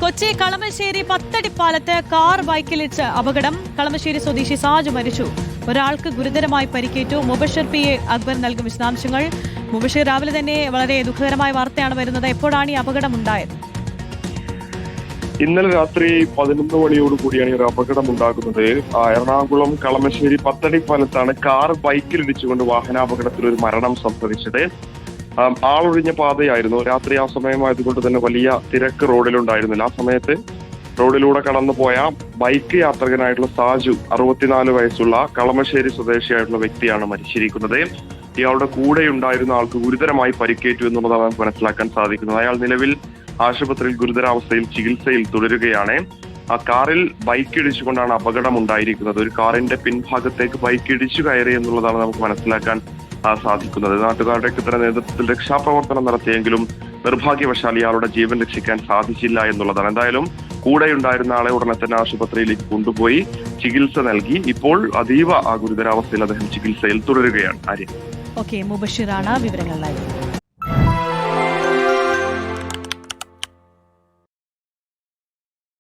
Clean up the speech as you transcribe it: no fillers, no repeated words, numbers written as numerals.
Kochi Kalamassery പത്തടിപ്പാലത്ത് car ബൈക്കിലിടിച്ച് അപകടം. കളമശ്ശേരി സ്വദേശി സാജു മരിച്ചു. ഒരാൾക്ക് ഗുരുതരമായി പരിക്കേറ്റു. മുബഷിർ പി അക്ബർ നൽകും വിശദാംശങ്ങൾ. മുബഷിർ, രാവിലെ തന്നെ വളരെ ദുഃഖകരമായ വാർത്തയാണ് വരുന്നത്. എപ്പോഴാണ് ഈ അപകടം ഉണ്ടായത്? ഇന്നലെ രാത്രി 11 മണിയോടുകൂടിയാണ് ഒരു അപകടം ഉണ്ടാകുന്നത്. എറണാകുളം കളമശ്ശേരി പത്തടിപ്പാലത്താണ് കാർ ബൈക്കിലിടിച്ചുകൊണ്ട് വാഹനാപകടത്തിൽ ഒരു മരണം സംഭവിച്ചത്. ആളൊഴിഞ്ഞ പാതയായിരുന്നു. രാത്രി ആ സമയമായതുകൊണ്ട് തന്നെ വലിയ തിരക്ക് റോഡിലുണ്ടായിരുന്നില്ല. ആ സമയത്ത് റോഡിലൂടെ കടന്നുപോയ ബൈക്ക് യാത്രികനായിട്ടുള്ള സാജു, 64 വയസ്സുള്ള കളമശ്ശേരി സ്വദേശിയായിട്ടുള്ള വ്യക്തിയാണ് മരിച്ചിരിക്കുന്നത്. ഇയാളുടെ കൂടെ ഉണ്ടായിരുന്ന ആൾക്ക് ഗുരുതരമായി പരിക്കേറ്റു എന്നുള്ളതാണ് നമുക്ക് മനസ്സിലാക്കാൻ സാധിക്കുന്നത്. അയാൾ നിലവിൽ ആശുപത്രിയിൽ ഗുരുതരാവസ്ഥയിൽ ചികിത്സയിൽ തുടരുകയാണ്. ആ കാറിൽ ബൈക്ക് ഇടിച്ചുകൊണ്ടാണ് അപകടം ഉണ്ടായിരിക്കുന്നത്. ഒരു കാറിന്റെ പിൻഭാഗത്തേക്ക് ബൈക്ക് ഇടിച്ചു കയറി എന്നുള്ളതാണ് നമുക്ക് മനസ്സിലാക്കാൻ സാധിക്കുന്നത്. നാട്ടുകാരുടെയൊക്കെ തന്നെ നേതൃത്വത്തിൽ രക്ഷാപ്രവർത്തനം നടത്തിയെങ്കിലും നിർഭാഗ്യവശാൽ ഇയാളുടെ ജീവൻ രക്ഷിക്കാൻ സാധിച്ചില്ല എന്നുള്ളതാണ്. എന്തായാലും കൂടെയുണ്ടായിരുന്ന ആളെ ഉടനെ തന്നെ ആശുപത്രിയിലേക്ക് കൊണ്ടുപോയി ചികിത്സ നൽകി. ഇപ്പോൾ അതീവ ഗുരുതരാവസ്ഥയിൽ അദ്ദേഹം ചികിത്സയിൽ തുടരുകയാണ്. ആര്യ. മുബഷിറാണ് വിവരങ്ങൾ നൽകുന്നത്.